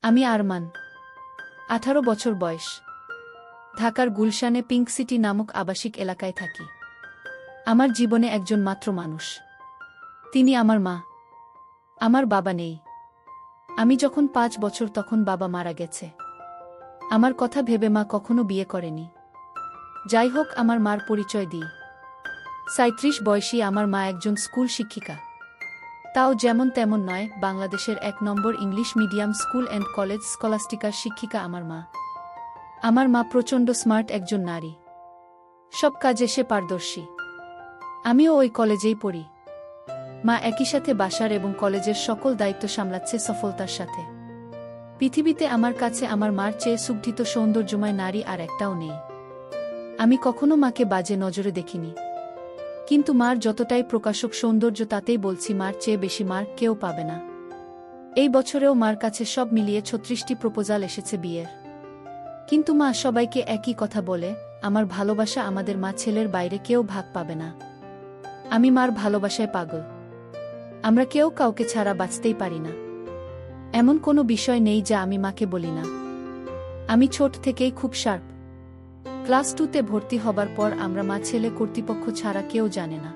আমি আরমান, 18 বছর বয়স। ঢাকার গুলশানে পিঙ্ক সিটি নামক আবাসিক এলাকায় থাকি। আমার জীবনে একজন মাত্র মানুষ, তিনি আমার মা। আমার বাবা নেই। আমি যখন 5 বছর তখন বাবা মারা গেছে। আমার কথা ভেবে মা কখনো বিয়ে করেনি। যাই হোক, আমার মার পরিচয় দিই। 37 বয়সী আমার মা একজন স্কুল শিক্ষিকা। তাও যেমন তেমন নয়, বাংলাদেশের 1 নম্বর English medium school and college স্কলাস্টিকার শিক্ষিকা আমার মা। আমার মা প্রচণ্ড স্মার্ট একজন নারী। সব কাজে সে পারদর্শী। আমিও ওই কলেজেই পড়ি। মা একই সাথে বাসার এবং কলেজের সকল দায়িত্ব সামলাচ্ছে সফলতার সাথে। পৃথিবীতে আমার কাছে আমার মার চেয়ে সুগঠিত সৌন্দর্যময় নারী আর একটাও নেই। আমি কখনো মাকে বাজে নজরে দেখিনি। কিন্তু মার যতটাই প্রকাশক সৌন্দর্য, তাতেই বলছি মার চেয়ে বেশি মার কেউ পাবে না। এই বছরেও মার কাছে সব মিলিয়ে 36টি প্রপোজাল এসেছে বিয়ের। কিন্তু মা সবাইকে একই কথা বলে, আমার ভালোবাসা আমাদের মা ছেলের বাইরে কেউ ভাগ পাবে না। আমি মার ভালোবাসায় পাগল। আমরা কেউ কাউকে ছাড়া বাঁচতেই পারি না। এমন কোনো বিষয় নেই যা আমি মাকে বলি না। আমি ছোট থেকেই খুব শার্প। ক্লাস 2তে ভর্তি হবার পর আমরা মা ছেলে কর্তৃপক্ষ ছাড়া কেউ জানে না।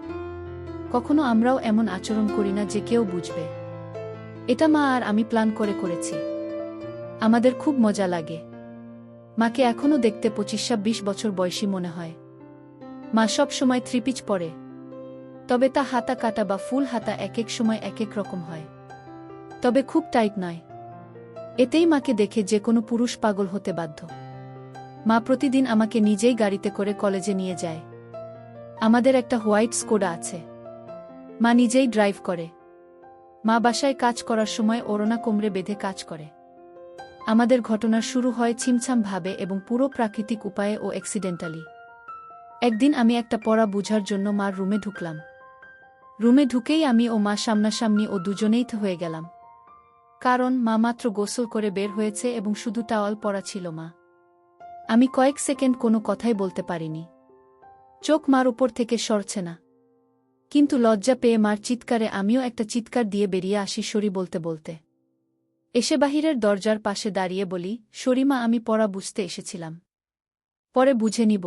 কখনো আমরাও এমন আচরণ করি না যে কেউ বুঝবে। এটা মা আর আমি প্ল্যান করে করেছি। আমাদের খুব মজা লাগে। মাকে এখনও দেখতে 25-26 বছর বয়সী মনে হয়। মা সব সময় 3 পিচ পরে। তবে তা হাতা কাটা বা ফুল হাতা এক এক সময় এক এক রকম হয়। তবে খুব টাইট নয়। এতেই মাকে দেখে যে কোনো পুরুষ পাগল হতে বাধ্য। মা প্রতিদিন আমাকে নিজেই গাড়িতে করে কলেজে নিয়ে যায়। আমাদের একটা হোয়াইট স্কোডা আছে। মা নিজেই ড্রাইভ করে। মা বাসায় কাজ করার সময় ওড়না কোমরে বেঁধে কাজ করে। আমাদের ঘটনা শুরু হয় ছিমছাম ভাবে এবং পুরো প্রাকৃতিক উপায়ে ও অ্যাক্সিডেন্টালি। একদিন আমি একটা পড়া বুঝার জন্য মার রুমে ঢুকলাম। রুমে ঢুকেই আমি ও মা সামনাসামনি ও দুজনেই হয়ে গেলাম। কারণ মা মাত্র গোসল করে বের হয়েছে এবং শুধু টাওয়াল পরা ছিল মা। আমি কয়েক সেকেন্ড কোনো কথাই বলতে পারিনি। চোখ মার উপর থেকে সরছে না। কিন্তু লজ্জা পেয়ে মার চিৎকারে আমিও একটা চিৎকার দিয়ে বেরিয়ে আসি সরি বলতে বলতে। এসে বাহিরের দরজার পাশে দাঁড়িয়ে বলি, সরি মা, আমি পড়া বুঝতে এসেছিলাম। পরে বুঝে নিব।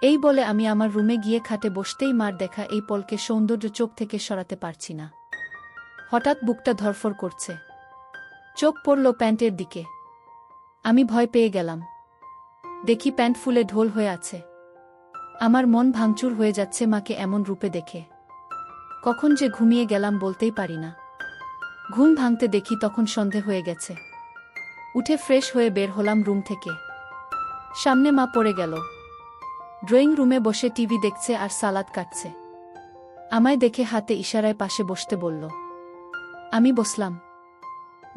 এই বলে আমি আমার রুমে গিয়ে খাটে বসতেই মার দেখা এই পলকে সৌন্দর্য চোখ থেকে সরাতে পারছি না। হঠাৎ বুকটা ধরফর করছে। চোখ পড়ল প্যান্টের দিকে। আমি ভয় পেয়ে গেলাম। দেখি প্যান্ট ফুলে ঢোল হয়ে আছে। আমার মন ভাঙচুর হয়ে যাচ্ছে মাকে এমন রূপে দেখে। কখন যে ঘুমিয়ে গেলাম বলতেই পারি না। ঘুম ভাঙতে দেখি তখন সন্ধে হয়ে গেছে। উঠে ফ্রেশ হয়ে বের হলাম রুম থেকে। সামনে মা পড়ে গেল। ড্রয়িং রুমে বসে টিভি দেখছে আর সালাদ কাটছে। আমায় দেখে হাতে ইশারায় পাশে বসতে বলল। আমি বসলাম।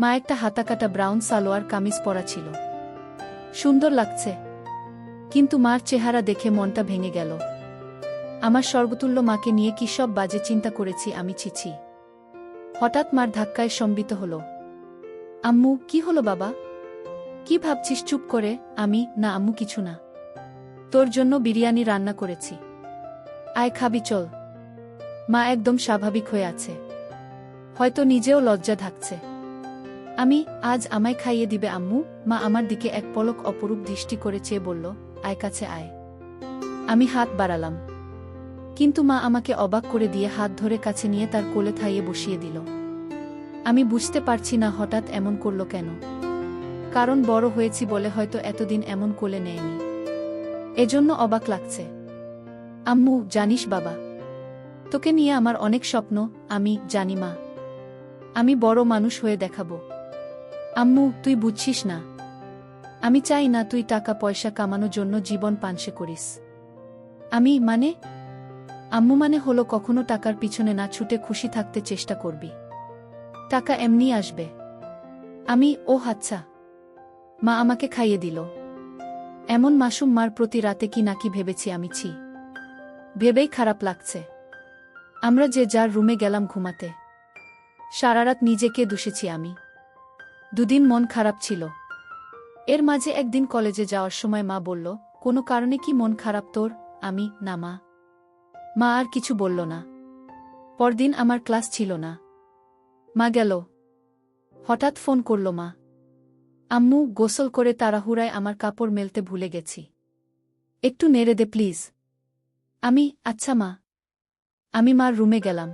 মা একটা হাতাকাটা ব্রাউন সালোয়ার কামিজ পরা ছিল। সুন্দর লাগছে। কিন্তু মার চেহারা দেখে মনটা ভেঙে গেল। আমার স্বর্গতুল্য মাকে নিয়ে কি সব বাজে চিন্তা করেছি আমি, ছিছি। হঠাৎ মার ধাক্কায় সম্বিত হল। আম্মু, কি হলো বাবা? কি ভাবছিস চুপ করে? আমি, না আম্মু কিছু না। তোর জন্য বিরিয়ানি রান্না করেছি। আয় খাবি চল। মা একদম স্বাভাবিক হয়ে আছে। হয়তো নিজেও লজ্জা ঢাকছে। আমি, আজ আমায় খাইয়ে দিবে আম্মু? মা আমার দিকে এক পলক অপরূপ দৃষ্টি করে চেয়ে বলল, আয় কাছে আয়। আমি হাত বাড়ালাম। কিন্তু মা আমাকে অবাক করে দিয়ে হাত ধরে কাছে নিয়ে তার কোলে থাইয়ে বসিয়ে দিল। আমি বুঝতে পারছি না হঠাৎ এমন করল কেন। কারণ বড় হয়েছি বলে হয়তো এতদিন এমন কোলে নেয়নি। এজন্য অবাক লাগছে। আম্মু, জানিস বাবা, তোকে নিয়ে আমার অনেক স্বপ্ন। আমি জানি মা, আমি বড় মানুষ হয়ে দেখাবো। আম্মু, তুই বুঝছিস না। আমি চাই না তুই টাকা পয়সা কামানোর জন্য জীবন পানসে করিস। আমি মানে? আম্মু মানে হলো কখনো টাকার পিছনে না ছুটে খুশি থাকতে চেষ্টা করবি। টাকা এমনি আসবে। আমি, ও আচ্ছা। মা আমাকে খাইয়ে দিল। এমন মাসুম মার প্রতি রাতে কি নাকি ভেবেছি আমি, ছি। ভেবেই খারাপ লাগছে। আমরা যে যার রুমে গেলাম ঘুমাতে। সারারাত নিজেকে দুষেছি আমি। 2 দিন মন খারাপ ছিল। এর মাঝে একদিন কলেজে যাওয়ার সময় মা বলল, কোনো কারণে কি মন খারাপ তোর? আমি, না মা। মা আর কিছু বলল না। পরদিন আমার ক্লাস ছিল না। মা গেল। হঠাৎ ফোন করল মা। আম্মু, গোসল করে তাড়াহুড়ায় আমার কাপড় মেলতে ভুলে গেছি। একটু নেড়ে দে প্লিজ। আচ্ছা মা। আমি মার রুমে গেলাম।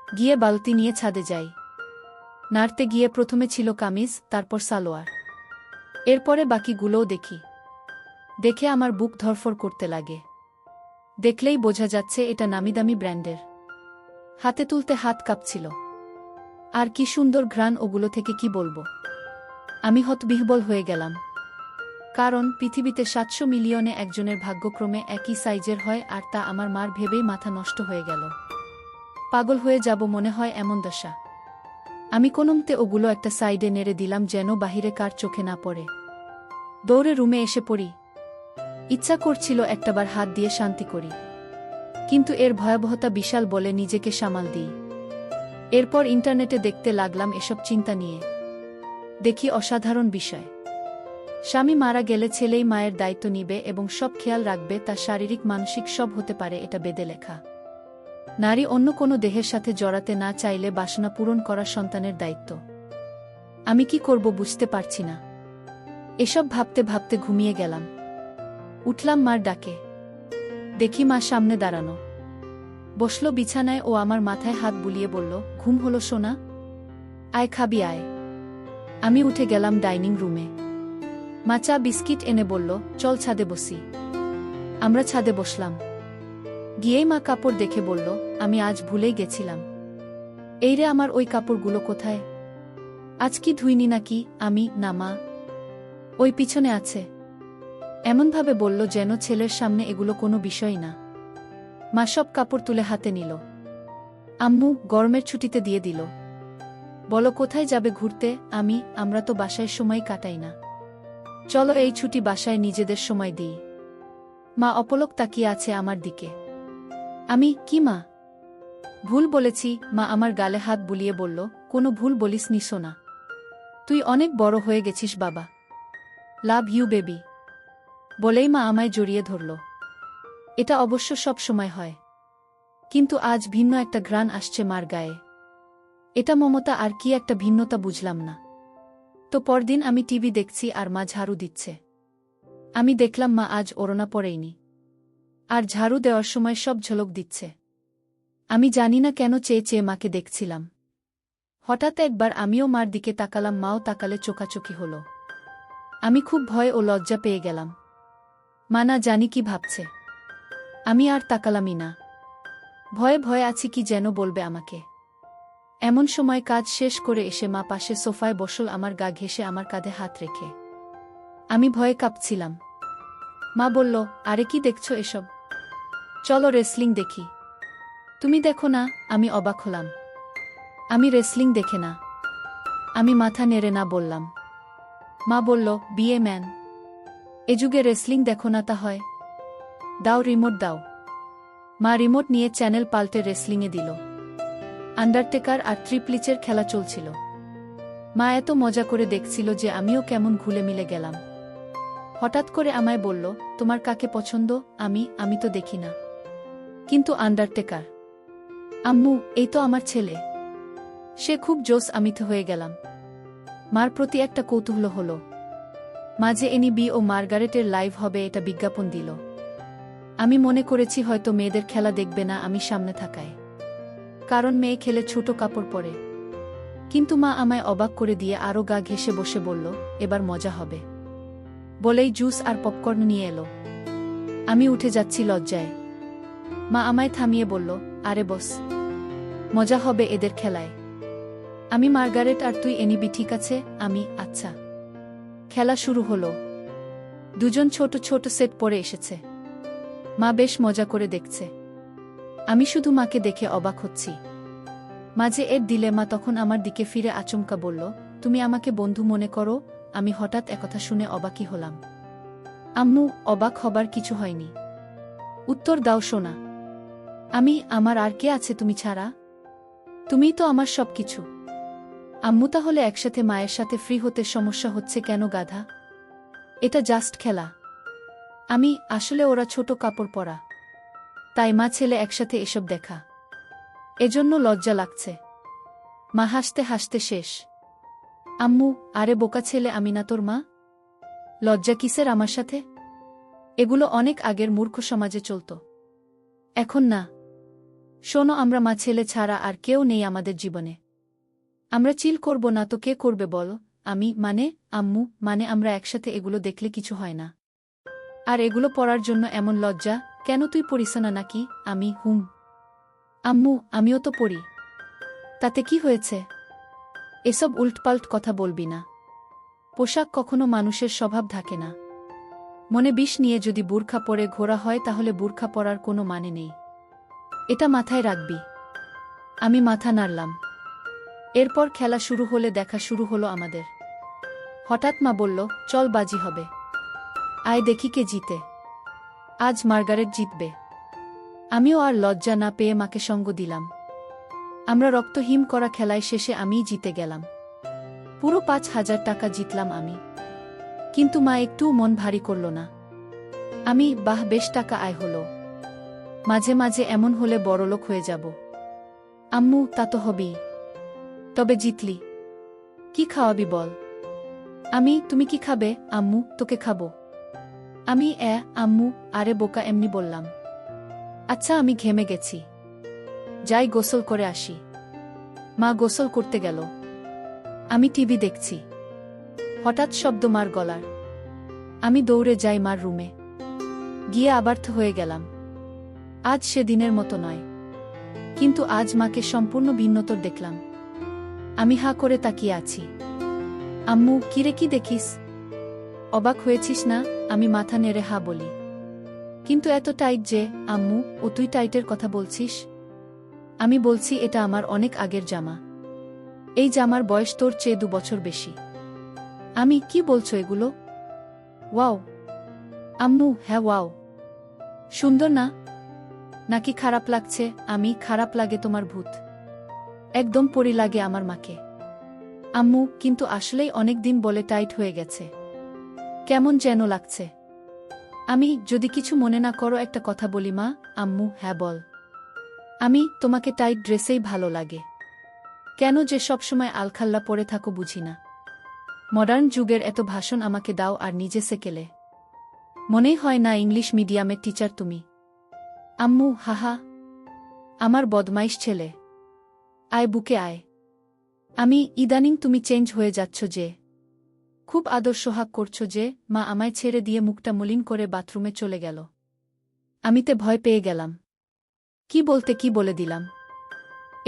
গিয়ে বালতি নিয়ে ছাদে যাই। নাড়তে গিয়ে প্রথমে ছিল কামিজ, তারপর সালোয়ার। এরপরে বাকিগুলোও দেখি। দেখে আমার বুক ধরফর করতে লাগে। দেখলেই বোঝা যাচ্ছে এটা নামিদামি ব্র্যান্ডের। হাতে তুলতে হাত কাঁপছিল। আর কি সুন্দর ঘ্রাণ ওগুলো থেকে, কি বলবো। আমি হতবিহ্বল হয়ে গেলাম। কারণ পৃথিবীতে ৭০০ মিলিয়নে একজনের ভাগ্যক্রমে একই সাইজের হয়, আর তা আমার মার ভেবেই মাথা নষ্ট হয়ে গেল। পাগল হয়ে যাব মনে হয়, এমন দশা। আমি কোনোমতে ওগুলো একটা সাইডে নেড়ে দিলাম যেন বাহিরে কার চোখে না পড়ে। দৌড়ে রুমে এসে পড়ি। ইচ্ছা করছিল একটাবার হাত দিয়ে শান্তি করি, কিন্তু এর ভয়াবহতা বিশাল বলে নিজেকে সামাল দিই। এরপর ইন্টারনেটে দেখতে লাগলাম এসব চিন্তা নিয়ে। দেখি অসাধারণ বিষয়। স্বামী মারা গেলে ছেলেই মায়ের দায়িত্ব নিবে এবং সব খেয়াল রাখবে, তা শারীরিক মানসিক সব হতে পারে, এটা বেদে লেখা। নারী অন্য কোনো দেহের সাথে জড়াতে না চাইলে বাসনা পূরণ করা সন্তানের দায়িত্ব। আমি কি করব বুঝতে পারছি না। এসব ভাবতে ভাবতে ঘুমিয়ে গেলাম। উঠলাম মার ডাকে। দেখি মা সামনে দাঁড়ানো। বসল বিছানায় ও আমার মাথায় হাত বুলিয়ে বলল, ঘুম হলো সোনা? আয় খাবি আয়। আমি উঠে গেলাম ডাইনিং রুমে। মা চা বিস্কিট এনে বলল, চল ছাদে বসি। আমরা ছাদে বসলাম। গিয়েই মা কাপড় দেখে বলল, আমি আজ ভুলেই গেছিলাম। এই রে, আমার ওই কাপড়গুলো কোথায়? আজ কি ধুইনি নাকি? না মা, ওই পিছনে আছে। এমনভাবে বলল যেন ছেলের সামনে এগুলো কোনো বিষয় না। মা সব কাপড় তুলে হাতে নিল। আম্মু, গরমের ছুটিতে দিয়ে দিল। বলো কোথায় যাবে ঘুরতে? আমরা তো বাসায় সময় কাটাই না। চলো এই ছুটি বাসায় নিজেদের সময় দিই। মা অপলক তাকিয়ে আছে আমার দিকে। কি মা? ভুল বলেছি। মা আমার গালে হাত বুলিয়ে বলল, কোনো ভুল বলিসনি সোনা। তুই অনেক বড় হয়ে গেছিস বাবা। Love you baby. বলেই মা আমায় জড়িয়ে ধরল। এটা অবশ্য সব সময় হয়, কিন্তু আজ ভিন্ন একটা ঘ্রাণ আসছে মার গায়ে। এটা মমতা আর কি একটা ভিন্নতা বুঝলাম না। তো পরদিন আমি টিভি দেখছি আর মা ঝাড়ু দিচ্ছে। আমি দেখলাম মা আজ ওড়না পরেইনি, আর ঝাড়ু দেওয়ার সময় সব ঝলক দিচ্ছে। আমি জানি না কেন চেয়ে চেয়ে মাকে দেখছিলাম। হঠাৎ একবার আমিও মার দিকে তাকালাম, মাও তাকালে, চোখাচোখি হল। আমি খুব ভয় ও লজ্জা পেয়ে গেলাম। মা না জানি কি ভাবছে। আমি আর তাকালামই না। ভয়ে ভয়ে আছি, কি যেন বলবে আমাকে। এমন সময় কাজ শেষ করে এসে মা পাশে সোফায় বসল, আমার গা ঘেঁষে আমার কাঁধে হাত রেখে। আমি ভয়ে কাঁপছিলাম। মা বলল, আরে কি দেখছো এসব? চলো রেসলিং দেখি। তুমি দেখো না? আমি অবাক হলাম। আমি রেসলিং দেখে না। আমি মাথা নেড়ে না বললাম। মা বলল, বিয়ে ম্যান, এ যুগে রেসলিং দেখো না তা হয়? দাও রিমোট দাও। মা রিমোট নিয়ে চ্যানেল পাল্টে রেসলিংয়ে দিল। আন্ডারটেকার আর ট্রিপলিচের খেলা চলছিল। মা এত মজা করে দেখছিল যে আমিও কেমন ঘুলে মিলে গেলাম। হঠাৎ করে আমায় বলল, তোমার কাকে পছন্দ? আমি তো দেখি না। কিন্তু আন্ডারটেকার। আম্মু, এই তো আমার ছেলে। সে খুব জোশ। আমি তো হয়ে গেলাম। মার প্রতি একটা কৌতূহল হলো। মাঝে এনবি ও মার্গারেটের লাইভ হবে এটা বিজ্ঞাপন দিল। আমি মনে করেছি হয়তো মেয়েদের খেলা দেখবে না আমি সামনে থাকায়, কারণ মেয়ে খেলে ছোট কাপড় পরে। কিন্তু মা আমায় অবাক করে দিয়ে আরও গা ঘেঁষে বসে বলল, এবার মজা হবে। বলেই জুস আর পপকর্ন নিয়ে এলো। আমি উঠে যাচ্ছি লজ্জায়। মা আমায় থামিয়ে বলল, আরে বস, মজা হবে এদের খেলায়। আমি মার্গারেট আর তুই এনিবি, ঠিক আছে? আচ্ছা। খেলা শুরু হলো। দুজন ছোট ছোট সেট পরে এসেছে। মা বেশ মজা করে দেখছে। আমি শুধু মাকে দেখে অবাক হচ্ছি। মাঝে এর দিলে মা তখন আমার দিকে ফিরে আচমকা বলল, তুমি আমাকে বন্ধু মনে করো? আমি হঠাৎ একথা শুনে অবাকই হলাম। আম্মু, অবাক হবার কিছু হয়নি। উত্তর দাও সোনা। আমার আর কে আছে তুমি ছাড়া? তুমিই তো আমার সব কিছু। আম্মু, তাহলে একসাথে মায়ের সাথে ফ্রি হতে সমস্যা হচ্ছে কেন গাধা? এটা জাস্ট খেলা। আসলে ওরা ছোট কাপড় পরা, তাই মা ছেলে একসাথে এসব দেখা, এজন্য লজ্জা লাগছে। মা হাসতে হাসতে শেষ। আম্মু, আরে বোকা ছেলে, আমি না তোর মা? লজ্জা কিসের আমার সাথে? এগুলো অনেক আগের মূর্খ সমাজে চলত, এখন না। শোনো, আমরা মা ছেলে ছাড়া আর কেউ নেই আমাদের জীবনে। আমরা চিল করব না তো কে করবে বলো? আমি মানে আম্মু, মানে আমরা একসাথে এগুলো দেখলে কিছু হয় না। আর এগুলো পড়ার জন্য এমন লজ্জা কেন? তুই পড়িস না নাকি? আমি আম্মু, আমিও তো পড়ি। তাতে কি হয়েছে? এসব উল্টপাল্ট কথা বলবি না। পোশাক কখনো মানুষের স্বভাব থাকে না। মনে বিষ নিয়ে যদি বুরখা পরে ঘোরা হয় তাহলে বুরখা পরার কোনো মানে নেই। এটা মাথায় রাখবি। আমি মাথা নাড়লাম। এরপর খেলা শুরু হলে দেখা শুরু হলো আমাদের। হঠাৎ মা বলল, চল বাজি হবে। আয় দেখি কে জিতে। আজ মার্গারেট জিতবে। আমিও আর লজ্জা না পেয়ে মাকে সঙ্গ দিলাম। আমরা রক্তহীন করা খেলায় শেষে আমিই জিতে গেলাম। পুরো 5,000 টাকা জিতলাম আমি। কিন্তু মা একটুও মন ভারী করল না। আমি, বাহ, বেশ টাকা আয় হলো। মাঝে মাঝে এমন হলে বড়লোক হয়ে যাব। আম্মু, তা তো হবেই। তবে জিতলি, কি খাওয়াবি বল? আমি, তুমি কি খাবে? আম্মু, তোকে খাবো। আমি, আম্মু, আরে বোকা, এমনি বললাম। আচ্ছা, আমি ঘেমে গেছি, যাই গোসল করে আসি। মা গোসল করতে গেল। আমি টিভি দেখছি। হঠাৎ শব্দ মার গলার। আমি দৌড়ে যাই মার রুমে। গিয়ে আবার্থ হয়ে গেলাম। আজ সেদিনের মতো নয়। কিন্তু আজ মাকে সম্পূর্ণ ভিন্নতর দেখলাম। আমি হা করে তাকিয়ে আছি। আম্মু, কিরে, কি দেখিস? অবাক হয়েছিস না? আমি মাথা নেড়ে হা বলি। কিন্তু এত টাইট যে? আম্মু, ও তুই টাইটের কথা বলছিস? আমি বলছি, এটা আমার অনেক আগের জামা। এই জামার বয়স তোর চেয়ে 2 বছর বেশি। আমি, কি বলছো এগুলো? ওয়াও আম্মু, হ্যাঁ ওয়াও। সুন্দর না? নাকি খারাপ লাগছে? আমি, খারাপ লাগে তোমার ভূত। একদম পরি লাগে আমার মাকে। আম্মু, কিন্তু আসলেই অনেক দিন বলে টাইট হয়ে গেছে। কেমন যেন লাগছে। আমি, যদি কিছু মনে না করো একটা কথা বলি মা? আম্মু, হ্যাঁ বল। আমি, তোমাকে টাইট ড্রেসেই ভালো লাগে। কেন যে সবসময় আলখাল্লা পরে থাকো বুঝি না। মডার্ন যুগের এত ভাষণ আমাকে দাও আর নিজে সেকেলে। মনেই হয় না ইংলিশ মিডিয়ামের টিচার তুমি। আম্মু, হাহা, আমার বদমাইশ ছেলে। আয় বুকে আয়। আমি, ইদানিং তুমি চেঞ্জ হয়ে যাচ্ছ যে। খুব আদর সোহাগ করছো যে। মা আমায় ছেড়ে দিয়ে মুখটা মলিন করে বাথরুমে চলে গেল। আমিতে ভয় পেয়ে গেলাম। কি বলতে কি বলে দিলাম।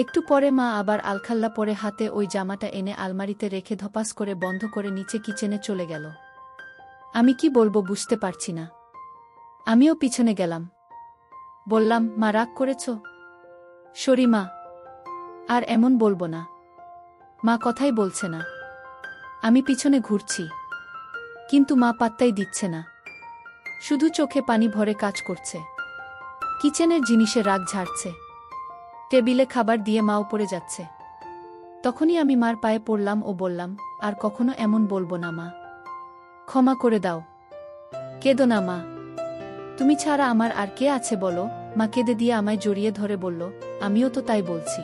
একটু পরে মা আবার আলখাল্লা পরে হাতে ওই জামাটা এনে আলমারিতে রেখে ধপাস করে বন্ধ করে নিচে কিচেনে চলে গেল। আমি কি বলবো বুঝতে পারছি না। আমিও পিছনে গেলাম। বললাম, মা রাগ করেছ? সরি মা, আর এমন বলবো না। মা কথাই বলছে না। আমি পিছনে ঘুরছি, কিন্তু মা পাত্তাই দিচ্ছে না। শুধু চোখে পানি ভরে কাজ করছে। কিচেনের জিনিসে রাগ ঝাড়ছে। টেবিলে খাবার দিয়ে মাও পড়ে যাচ্ছে। তখনই আমি মার পায়ে পড়লাম ও বললাম, আর কখনো এমন বলবো না মা। ক্ষমা করে দাও। কেঁদো না মা, তুমি ছাড়া আমার আর কে আছে বলো? মা কেঁদে দিয়ে আমায় জড়িয়ে ধরে বলল, আমিও তো তাই বলছি।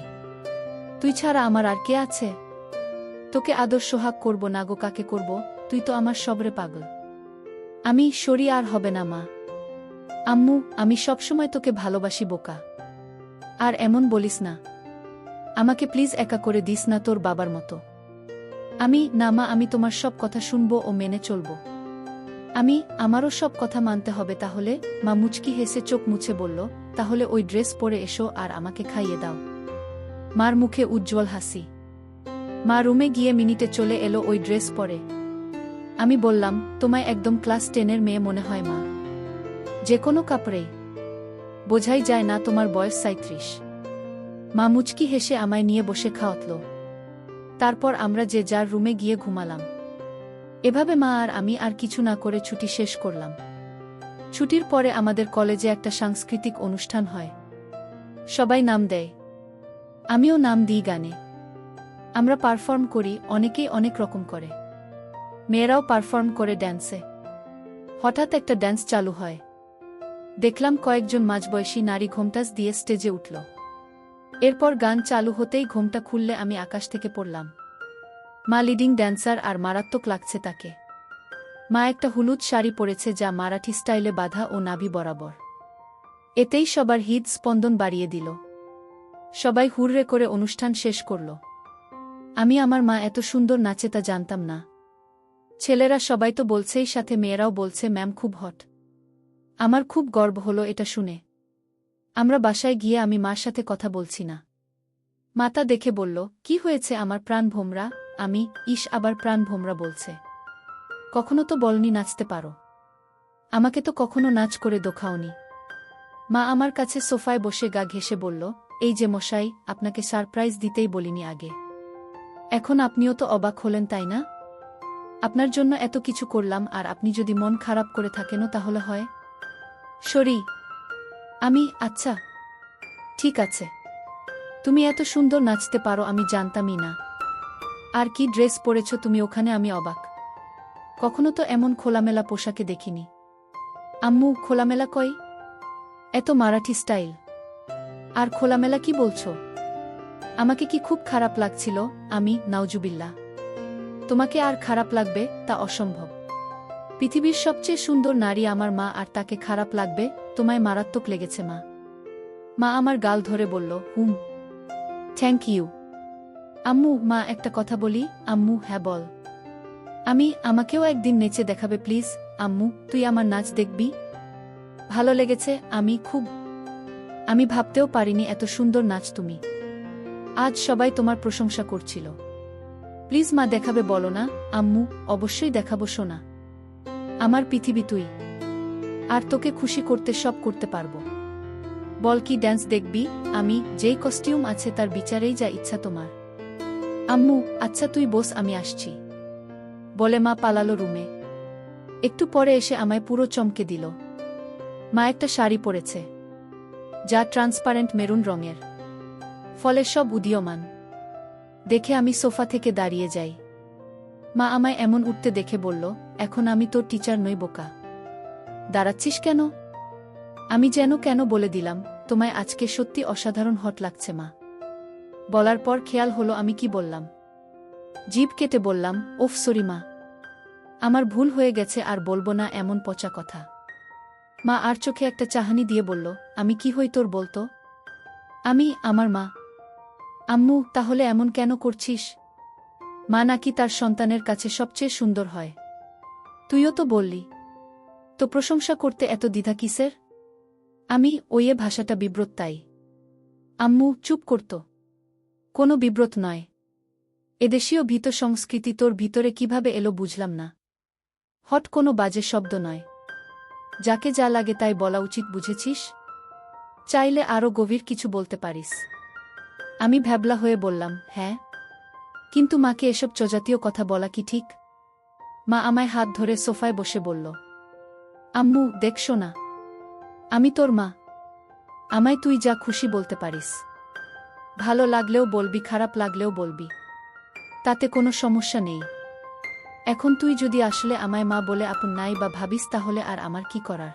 তুই ছাড়া আমার আর কে আছে? তোকে আদর সোহাগ করব না গো কাকে করব? তুই তো আমার সবরে পাগল। আমি, সরি, আর হবে না মা। আম্মু, আমি সবসময় তোকে ভালোবাসি বোকা। আর এমন বলিস না। আমাকে প্লিজ একা করে দিস না তোর বাবার মতো। আমি, না মা, আমি তোমার সব কথা শুনবো ও মেনে চলব। আমি, আমারও সব কথা মানতে হবে তাহলে? মা মুচকি হেসে চোখ মুছে বলল, তাহলে ওই ড্রেস পরে এসো আর আমাকে খাইয়ে দাও। মার মুখে উজ্জ্বল হাসি। মা রুমে গিয়ে মিনিটে চলে এলো ওই ড্রেস পরে। আমি বললাম, তোমায় একদম ক্লাস 10-এর মেয়ে মনে হয় মা। যে কোনো কাপড়েই বোঝাই যায় না তোমার বয়স 37। মা মুচকি হেসে আমায় নিয়ে বসে খাওয়াতল। তারপর আমরা যে যার রুমে গিয়ে ঘুমালাম। এভাবে মা আর আমি আর কিছু না করে ছুটি শেষ করলাম। ছুটির পরে আমাদের কলেজে একটা সাংস্কৃতিক অনুষ্ঠান হয়। সবাই নাম দেয়, আমিও নাম দিই গানে। আমরা পারফর্ম করি, অনেকেই অনেক রকম করে। মেয়েরাও পারফর্ম করে ড্যান্সে। হঠাৎ একটা ড্যান্স চালু হয়। দেখলাম কয়েকজন মাঝবয়সী নারী ঘোমটাস দিয়ে স্টেজে উঠল। এরপর গান চালু হতেই ঘোমটা খুললে আমি আকাশ থেকে পড়লাম। মা লিডিং ড্যান্সার আর মারাত্মক লাগছে তাকে। মা একটা হলুদ শাড়ি পরেছে যা মারাঠি স্টাইলে বাঁধা ও নাভি বরাবর। এতেই সবার হৃদ স্পন্দন বাড়িয়ে দিল। সবাই হুররে করে অনুষ্ঠান শেষ করল। আমি আমার মা এত সুন্দর নাচে তা জানতাম না। ছেলেরা সবাই তো বলছেই, সাথে মেয়েরাও বলছে ম্যাম খুব হট। আমার খুব গর্ব হলো এটা শুনে। আমরা বাসায় গিয়ে আমি মার সাথে কথা বলছি না। মাতা দেখে বলল, কি হয়েছে আমার প্রাণ ভোমরা? আমি, ইস আবার প্রাণ ভোমরা বলছে। কখনো তো বলনি নাচতে পারো। আমাকে তো কখনো নাচ করে দেখাওনি। মা আমার কাছে সোফায় বসে গা ঘেঁষে বলল, এই যে মশাই, আপনাকে সারপ্রাইজ দিতেই বলিনি আগে। এখন আপনিও তো অবাক হলেন তাই না? আপনার জন্য এত কিছু করলাম আর আপনি যদি মন খারাপ করে থাকেনও তাহলে হয়। সরি। আমি, আচ্ছা ঠিক আছে। তুমি এত সুন্দর নাচতে পারো আমি জানতামই না। আর কি ড্রেস পরেছ তুমি ওখানে, আমি অবাক। কখনো তো এমন খোলামেলা পোশাকে দেখিনি। আম্মু, খোলামেলা কই? এত মারাঠি স্টাইল। আর খোলামেলা কি বলছো? আমাকে কি খুব খারাপ লাগছিল? আমি, নাউজুবিল্লাহ। তোমাকে আর খারাপ লাগবে তা অসম্ভব। পৃথিবীর সবচেয়ে সুন্দর নারী আমার মা, আর তাকে খারাপ লাগবে? তোমায় মারাত্মক লেগেছে মা। মা আমার গাল ধরে বলল, হুম, থ্যাংক ইউ। আম্মু, মা একটা কথা বলি? আম্মু, হ্যাঁ বল। আমাকেও একদিন নেচে দেখাবে প্লিজ? আম্মু, তুই আমার নাচ দেখবি? ভালো লেগেছে, আমি ভাবতেও পারিনি এত সুন্দর নাচ তুমি। আজ সবাই তোমার প্রশংসা করছিল। প্লিজ মা, দেখাবে বলো না? আম্মু, অবশ্যই দেখাবো সোনা। আমার পৃথিবী তুই। আর তোকে খুশি করতে সব করতে পারবো। বল কি ড্যান্স দেখবি? আমি, যেই কস্টিউম আছে তার বিচারেই যা ইচ্ছা তোমার। আম্মু, আচ্ছা তুই বস, আমি আসছি বলে মা পালালো রুমে। একটু পরে এসে আমায় পুরো চমকে দিল। মা একটা শাড়ি পরেছে যা ট্রান্সপারেন্ট মেরুন রঙের, ফলে সব উদীয়মান। দেখে আমি সোফা থেকে দাঁড়িয়ে যাই। মা আমায় এমন উঠতে দেখে বলল, এখন আমি তোর টিচার নই বোকা। দাঁড়াচ্ছিস কেন? আমি কেন বলে দিলাম, তোমায় আজকে সত্যি অসাধারণ হট লাগছে মা। বলার পর খেয়াল হলো আমি কি বললাম। জিভ কেটে বললাম, ওফ সরি মা, আমার ভুল হয়ে গেছে, আর বলবো না এমন পচা কথা। মা আর চোখে একটা চাহনি দিয়ে বলল, আমি কি হই তোর বলতো? আমি, আমার মা। আম্মু, তাহলে এমন কেন করছিস? মা নাকি তার সন্তানের কাছে সবচেয়ে সুন্দর হয়। তুইও তো বললি। তো প্রশংসা করতে এত দ্বিধা কিসের? আমি, ওইয়ে ভাষাটা বিব্রত তাই। আম্মু, চুপ করত। কোনো বিব্রত নয়। এদেশীয় ভীত সংস্কৃতি তোর ভিতরে কিভাবে এলো বুঝলাম না। হট কোনো বাজে শব্দ নয়। যাকে যা লাগে তাই বলা উচিত, বুঝেছিস? চাইলে আরও গভীর কিছু বলতে পারিস। আমি ভ্যাবলা হয়ে বললাম, হ্যাঁ, কিন্তু মাকে এসব চজাতীয় কথা বলা কি ঠিক? মা আমায় হাত ধরে সোফায় বসে বলল, আম্মু দেখছো না, আমি তোর মা। আমায় তুই যা খুশি বলতে পারিস। ভালো লাগলেও বলবি, খারাপ লাগলেও বলবি, তাতে কোনো সমস্যা নেই। এখন তুই যদি আসলে আমায় মা বলে আপন নাই বা ভাবিস, তাহলে আর আমার কি করার?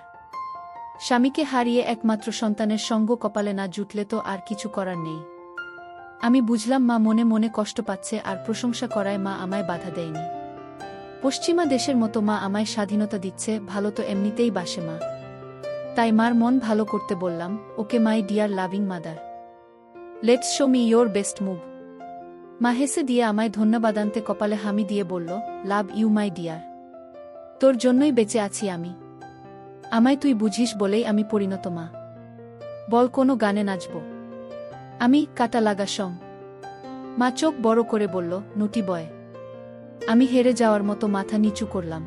স্বামীকে হারিয়ে একমাত্র সন্তানের সঙ্গ কপালে না জুটলে তো আর কিছু করার নেই। আমি বুঝলাম মা মনে মনে কষ্ট পাচ্ছে, আর প্রশংসা করায় মা আমায় বাধা দেয়নি। পশ্চিমা দেশের মতো মা আমায় স্বাধীনতা দিচ্ছে, ভালো তো এমনিতেই বাসে মা। তাই মার মন ভালো করতে বললাম, okay my dear loving mother, let's show me your best move. মা হেসে দিয়ে আমায় ধন্যবাদান্তে কপালে হামি দিয়ে বলল, লাভ ইউ মাই ডিয়ার। তোর জন্যই বেঁচে আছি আমি। আমায় তুই বুঝিস বলেই আমি পরিণত মা। বল কোনো গানে নাচব? আমি, কাটা লাগা সং। মা চোখ বড় করে বলল, নুটি বয়। আমি হেরে যাওয়ার মতো মাথা নিচু করলাম।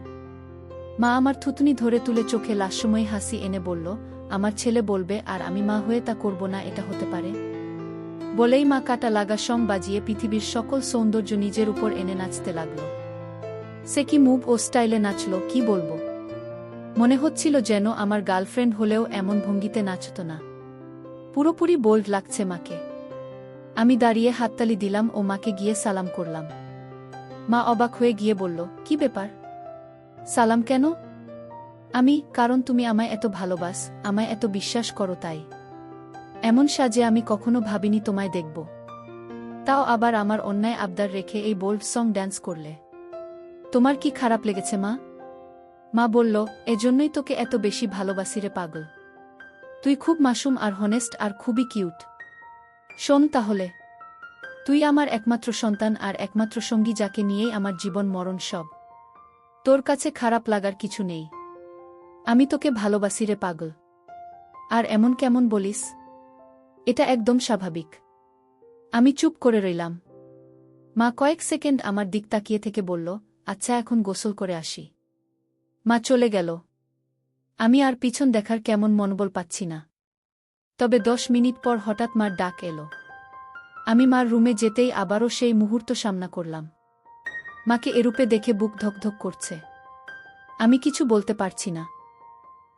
মা আমার থুতনি ধরে তুলে চোখে লাস্যময়ী হাসি এনে বলল, আমার ছেলে বলবে আর আমি মা হয়ে তা করব না, এটা হতে পারে? বলেই মা কাটা লাগা সং বাজিয়ে পৃথিবীর সকল সৌন্দর্য নিজের উপর এনে নাচতে লাগল। সে কি মুভ ও স্টাইলে নাচল, কি বলবো। মনে হচ্ছিল যেন আমার গার্লফ্রেন্ড হলেও এমন ভঙ্গিতে নাচত না। পুরোপুরি বোল্ড লাগছে মাকে। আমি দাঁড়িয়ে হাততালি দিলাম ও মাকে গিয়ে সালাম করলাম। মা অবাক হয়ে গিয়ে বলল, কি ব্যাপার? সালাম কেন? আমি, কারণ তুমি আমায় এত ভালোবাস, আমায় এত বিশ্বাস করো তাই। এমন সাজে আমি কখনো ভাবিনি তোমায় দেখব। তাও আবার আমার অন্যায় আবদার রেখে এই বোল্ড সং ড্যান্স করলে। তোমার কি খারাপ লেগেছে মা? মা বলল, এজন্যই তোকে এত বেশি ভালোবাসি রে পাগল। তুই খুব মাসুম আর হনেস্ট আর খুবই কিউট। শোন তাহলে, তুই আমার একমাত্র সন্তান আর একমাত্র সঙ্গী, যাকে নিয়েই আমার জীবন মরণ সব। তোর কাছে খারাপ লাগার কিছু নেই। আমি তোকে ভালোবাসি রে পাগল। আর এমন কেমন বলিস? এটা একদম স্বাভাবিক। আমি চুপ করে রইলাম। মা কয়েক সেকেন্ড আমার দিক তাকিয়ে থেকে বলল, আচ্ছা এখন গোসল করে আসি। মা চলে গেল। আমি আর পিছন দেখার কেমন মনোবল পাচ্ছি না। তবে 10 মিনিট পর হঠাৎ মার ডাক এলো। আমি মার রুমে যেতেই আবারও সেই মুহূর্ত সামনা করলাম। মাকে এরূপে দেখে বুক ধকধক করছে। আমি কিছু বলতে পারছি না।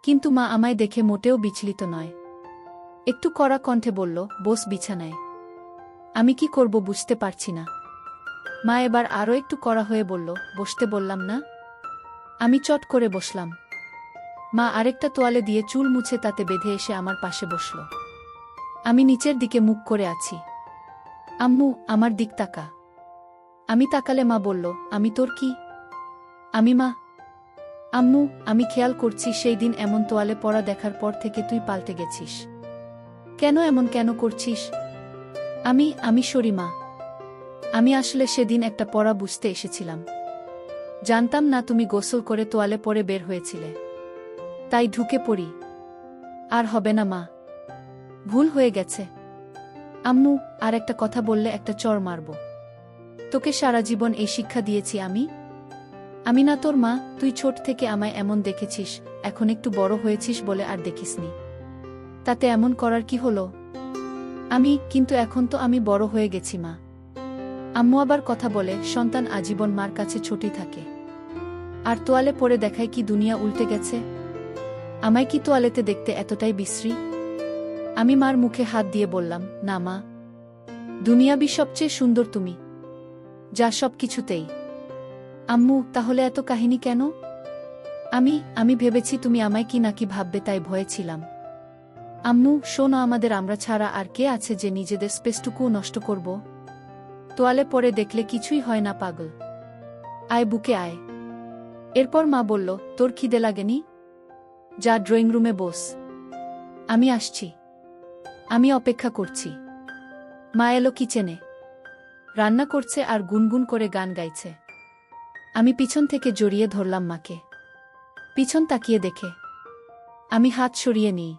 কিন্তু মা আমায় দেখে মোটেও বিচলিত নয়। একটু কড়া কণ্ঠে বলল, বস বিছানায়। আমি কি করব বুঝতে পারছি না। মা এবার আরও একটু কড়া হয়ে বলল, বসতে বললাম না। আমি চট করে বসলাম। মা আরেকটা তোয়ালে দিয়ে চুল মুছে তাতে বেঁধে এসে আমার পাশে বসল। আমি নিচের দিকে মুখ করে আছি। আম্মু, আমার দিক তাকা। আমি তাকালে মা বলল, আমি তোর কি? আমি মা। আম্মু, আমি খেয়াল করছি সেই দিন এমন তোয়ালে পরা দেখার পর থেকে তুই পাল্টে গেছিস। কেন এমন কেন করছিস? আমি সরি মা। আমি আসলে সেদিন একটা পড়া বুঝতে এসেছিলাম। জানতাম না তুমি গোসল করে তোয়ালে পরে বের হয়েছিলে, তাই ঢুকে পড়ি। আর হবে না মা, ভুল হয়ে গেছে। আম্মু, আর একটা কথা বললে একটা চড় মারব। তোকে সারা জীবন এই শিক্ষা দিয়েছি আমি না তোর মা? তুই ছোট থেকে আমায় এমন দেখেছিস, এখন একটু বড় হয়েছিস বলে আর দেখিসনি। তাতে এমন করার কি হলো? কিন্তু এখন তো আমি বড় হয়ে গেছি মা। আম্মু আবার কথা বলে, সন্তান আজীবন মার কাছে ছোটই থাকে। আর তোয়ালে পরে দেখায় কি দুনিয়া উল্টে গেছে? আমায় কি তোয়ালেতে দেখতে এতটাই বিশ্রী? আমি মার মুখে হাত দিয়ে বললাম, না মা, দুনিয়াবি সবচেয়ে সুন্দর তুমি, যা সব কিছুতেই। আম্মু, তাহলে এত কাহিনী কেন? আমি ভেবেছি তুমি আমায় কি নাকি ভাববে, তাই ভয়ে ছিলাম। আম্মু শোনো, আমরা ছাড়া আর কে আছে যে নিজেদের স্পেসটুকুও নষ্ট করব? তোয়ালে পরে দেখলে কিছুই হয় না পাগল। আয় বুকে আয়। এরপর মা বলল, তোর খিদে লাগেনি? যা ড্রয়িং রুমে বস, আমি আসছি। আমি অপেক্ষা করছি। মা এলো কিচেনে, রান্না করছে আর গুনগুন করে গান গাইছে। আমি পিছন থেকে জড়িয়ে ধরলাম মাকে। পিছন তাকিয়ে দেখে আমি হাত সরিয়ে নিই।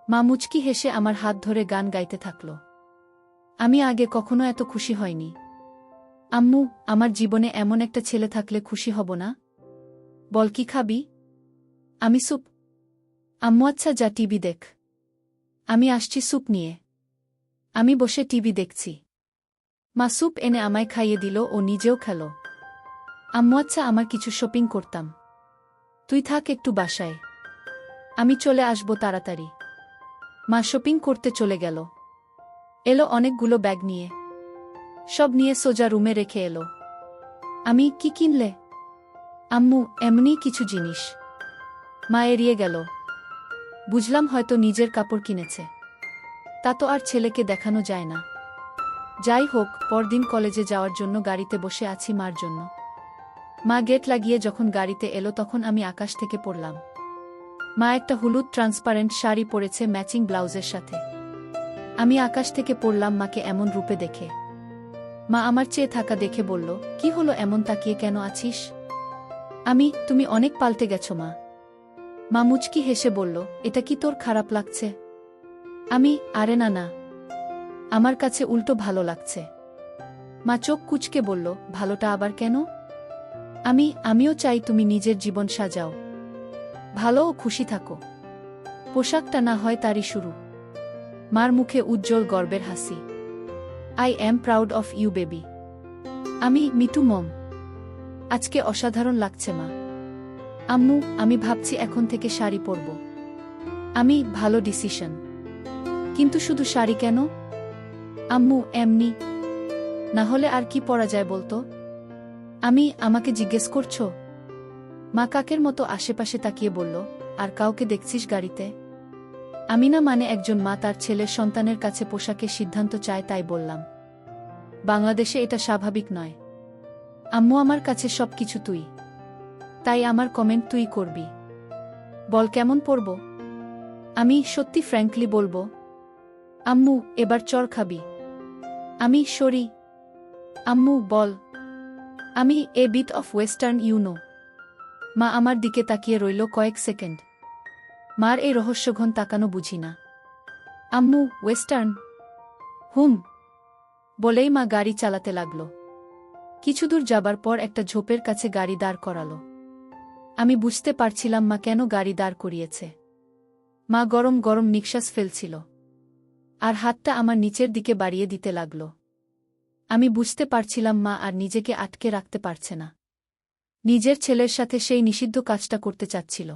মা মুচকি হেসে আমার হাত ধরে গান গাইতে থাকল। আমি আগে কখনো এত খুশি হয়নি। আম্মু, আমার জীবনে এমন একটা ছেলে থাকলে খুশি হব না? বল কি খাবি? আমি স্যুপ। আম্মু আচ্ছা যা টিভি দেখ, আমি আসছি স্যুপ নিয়ে। আমি বসে টিভি দেখছি। মা স্যুপ এনে আমায় খাইয়ে দিল ও নিজেও খেল। আম্মু আচ্ছা আমার কিছু শপিং করতাম, তুই থাক একটু বাসায়, আমি চলে আসব তাড়াতাড়ি। মা শপিং করতে চলে গেল। এলো অনেকগুলো ব্যাগ নিয়ে, সব নিয়ে সোজা রুমে রেখে এলো। আমি কি কিনলে? আম্মু এমনি কিছু জিনিস। মা এড়িয়ে গেল। বুঝলাম হয়তো নিজের কাপড় কিনেছে। তা তো আর ছেলেকে দেখানো যায় না। যাই হোক, পরদিন কলেজে যাওয়ার জন্য গাড়িতে বসে আছি মার জন্য। মা গেট লাগিয়ে যখন গাড়িতে এলো তখন আমি আকাশ থেকে পড়লাম। মা একটা হলুদ ট্রান্সপারেন্ট শাড়ি পরেছে ম্যাচিং ব্লাউজের সাথে। আমি আকাশ থেকে পড়লাম মাকে এমন রূপে দেখে। মা আমার চেয়ে থাকা দেখে বলল, কি হলো, এমন তাকিয়ে কেন আছিস? তুমি অনেক পাল্টে গেছো মা। মা মুচকি হেসে বলল, এটা কি তোর খারাপ লাগছে? আরে না না, আমার কাছে উল্টো ভালো লাগছে। মা চোখ কুঁচকে বলল, ভালোটা আবার কেন? আমিও চাই তুমি নিজের জীবন সাজাও, ভালো ও খুশি থাকো। পোশাকটা না হয় তারই শুরু। মার মুখে উজ্জ্বল গর্বের হাসি। I am proud of you baby. Me too mom, আজকে অসাধারণ লাগছে মা। আম্মু, আমি ভাবছি এখন থেকে শাড়ি পরব। ভালো ডিসিশন। কিন্তু শুধু শাড়ি কেন? আম্মু এমনি, না হলে আর কি পরা যায় বলতো? আমাকে জিজ্ঞেস করছো? মা কাকের মতো আশেপাশে তাকিয়ে বলল, আর কাউকে দেখছিস গাড়িতে? না, মানে একজন মা তার ছেলের সন্তানের কাছে পোশাকের সিদ্ধান্ত চায় তাই বললাম। বাংলাদেশে এটা স্বাভাবিক নয়। আম্মু আমার কাছে সবকিছু তুই। তাই আমার কমেন্ট তুই করবি। বল কেমন পড়ব? আমি সত্যি ফ্র্যাঙ্কলি বলবো, আম্মু এবার চর খাবি? আমি সরি। আম্মু বল। আমি a bit of western you know. মা আমার দিকে তাকিয়ে রইল কয়েক সেকেন্ড। মার এই রহস্যঘন তাকানো বুঝি না। আম্মু ওয়েস্টার্ন? হুম বলেই মা গাড়ি চালাতে লাগল। কিছু দূর যাবার পর একটা ঝোপের কাছে গাড়ি দাঁড় করালো। আমি বুঝতে পারছিলাম মা কেন গাড়ি দাঁড় করিয়েছে। মা গরম গরম নিঃশ্বাস ফেলছিল আর হাতটা আমার নিচের দিকে বাড়িয়ে দিতে লাগল। আমি বুঝতে পারছিলাম মা আর নিজেকে আটকে রাখতে পারছে না। নিজের ছেলের সাথে সেই নিষিদ্ধ কাজটা করতে চাচ্ছিল।